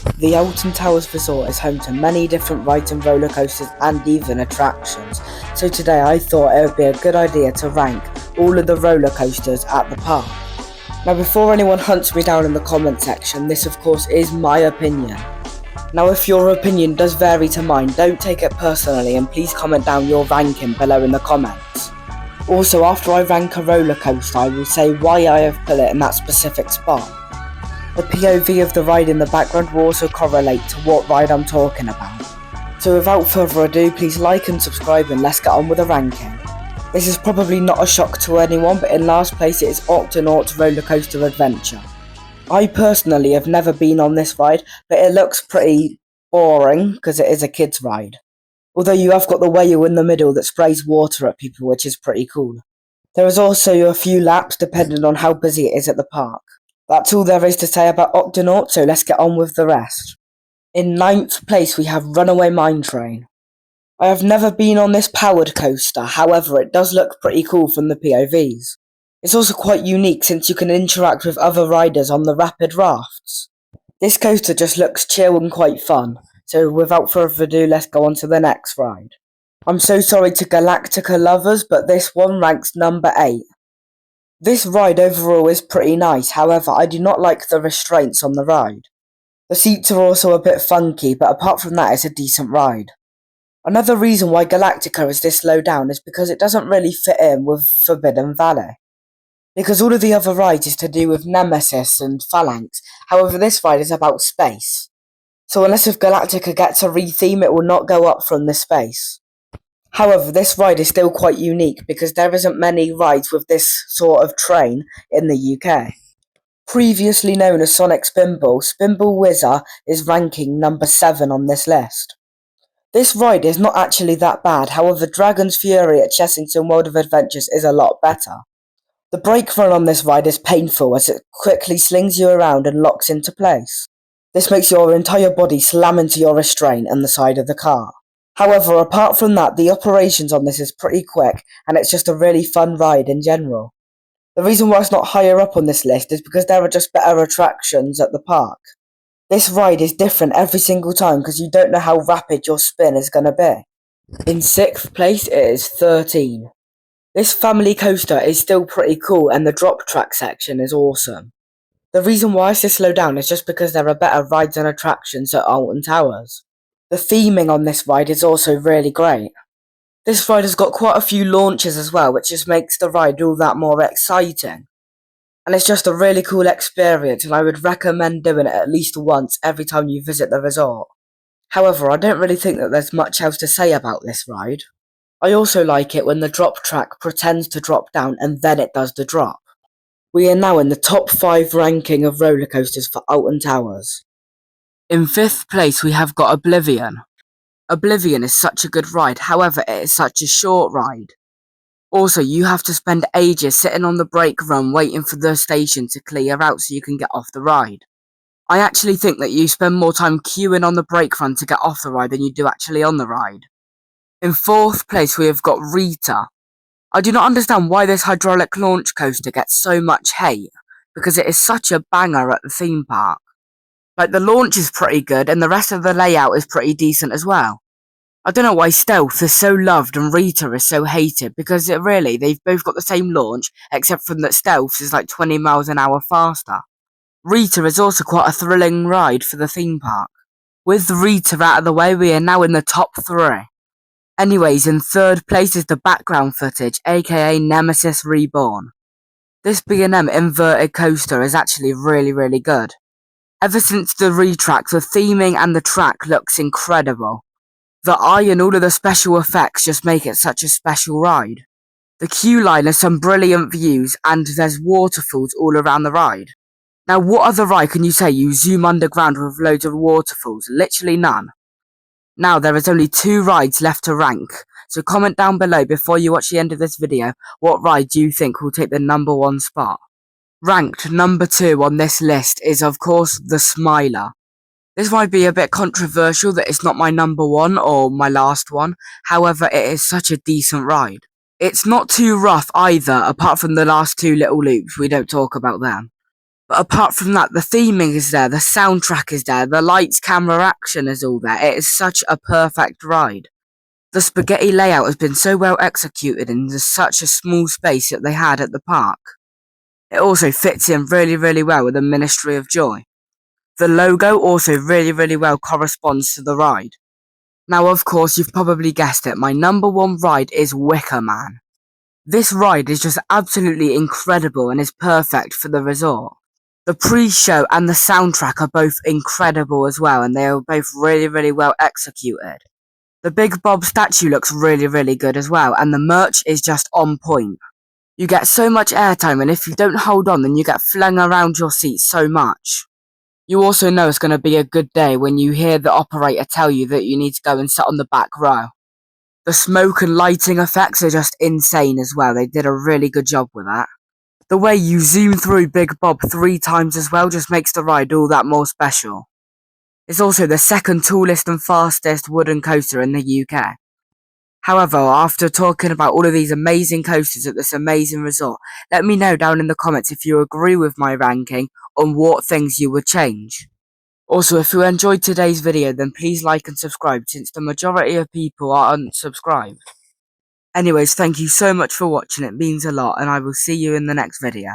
The Alton Towers Resort is home to many different rides and roller coasters and even attractions, so today I thought it would be a good idea to rank all of the roller coasters at the park. Now before anyone hunts me down in the comment section, this of course is my opinion. Now if your opinion does vary to mine, don't take it personally and please comment down your ranking below in the comments. Also, after I rank a roller coaster, I will say why I have put it in that specific spot. The POV of the ride in the background will also correlate to what ride I'm talking about. So without further ado, please like and subscribe and let's get on with the ranking. This is probably not a shock to anyone, but in last place it is Alton Towers Rollercoaster Adventure. I personally have never been on this ride, but it looks pretty boring because it is a kids ride. Although you have got the whale in the middle that sprays water at people, which is pretty cool. There is also a few laps depending on how busy it is at the park. That's all there is to say about Octonaut, so let's get on with the rest. In 9th place we have Runaway Mine Train. I have never been on this powered coaster, however it does look pretty cool from the POVs. It's also quite unique since you can interact with other riders on the rapid rafts. This coaster just looks chill and quite fun, so without further ado let's go on to the next ride. I'm so sorry to Galactica lovers, but this one ranks number 8. This ride overall is pretty nice, however I do not like the restraints on the ride. The seats are also a bit funky, but apart from that it's a decent ride. Another reason why Galactica is this low down is because it doesn't really fit in with Forbidden Valley. Because all of the other rides is to do with Nemesis and Phalanx, however this ride is about space. So unless if Galactica gets a retheme it will not go up from this space. However, this ride is still quite unique because there isn't many rides with this sort of train in the UK. Previously known as Sonic Spinball, Spinball Whizzer is ranking number 7 on this list. This ride is not actually that bad, however Dragon's Fury at Chessington World of Adventures is a lot better. The brake run on this ride is painful as it quickly slings you around and locks into place. This makes your entire body slam into your restraint and the side of the car. However, apart from that, the operations on this is pretty quick, and it's just a really fun ride in general. The reason why it's not higher up on this list is because there are just better attractions at the park. This ride is different every single time because you don't know how rapid your spin is going to be. In 6th place it is 13. This family coaster is still pretty cool and the drop track section is awesome. The reason why it's this low down is just because there are better rides and attractions at Alton Towers. The theming on this ride is also really great. This ride has got quite a few launches as well, which just makes the ride all that more exciting. And it's just a really cool experience and I would recommend doing it at least once every time you visit the resort. However, I don't really think that there's much else to say about this ride. I also like it when the drop track pretends to drop down and then it does the drop. We are now in the top 5 ranking of roller coasters for Alton Towers. In 5th place we have got Oblivion. Oblivion is such a good ride, however it is such a short ride. Also, you have to spend ages sitting on the brake run waiting for the station to clear out so you can get off the ride. I actually think that you spend more time queuing on the brake run to get off the ride than you do actually on the ride. In 4th place we have got Rita. I do not understand why this hydraulic launch coaster gets so much hate, because it is such a banger at the theme park. Like, the launch is pretty good and the rest of the layout is pretty decent as well. I don't know why Stealth is so loved and Rita is so hated, because they've both got the same launch, except for that Stealth is like 20 miles an hour faster. Rita is also quite a thrilling ride for the theme park. With Rita out of the way, we are now in the top 3. Anyways, in 3rd place is the background footage, aka Nemesis Reborn. This B&M inverted coaster is actually really good. Ever since the retrack, the theming and the track looks incredible. The eye and all of the special effects just make it such a special ride. The queue line has some brilliant views and there's waterfalls all around the ride. Now what other ride can you say you zoom underground with loads of waterfalls? Literally none. Now there is only 2 rides left to rank, so comment down below before you watch the end of this video what ride do you think will take the number 1 spot. Ranked number 2 on this list is of course the Smiler. This might be a bit controversial that it's not my number 1 or my last one, however it is such a decent ride. It's not too rough either, apart from the last 2 little loops, we don't talk about them. But apart from that, the theming is there, the soundtrack is there, the lights, camera, action is all there. It is such a perfect ride. The spaghetti layout has been so well executed in such a small space that they had at the park. It also fits in really well with the Ministry of Joy. The logo also really well corresponds to the ride. Now of course you've probably guessed it, my number one ride is Wicker Man. This ride is just absolutely incredible and is perfect for the resort. The pre-show and the soundtrack are both incredible as well, and they are both really well executed. The Big Bob statue looks really good as well, and the merch is just on point. You get so much airtime, and if you don't hold on then you get flung around your seat so much. You also know it's going to be a good day when you hear the operator tell you that you need to go and sit on the back row. The smoke and lighting effects are just insane as well, they did a really good job with that. The way you zoom through Big Bob 3 times as well just makes the ride all that more special. It's also the second tallest and fastest wooden coaster in the UK. However, after talking about all of these amazing coasters at this amazing resort, let me know down in the comments if you agree with my ranking on what things you would change. Also, if you enjoyed today's video, then please like and subscribe since the majority of people are unsubscribed. Anyways, thank you so much for watching, it means a lot, and I will see you in the next video.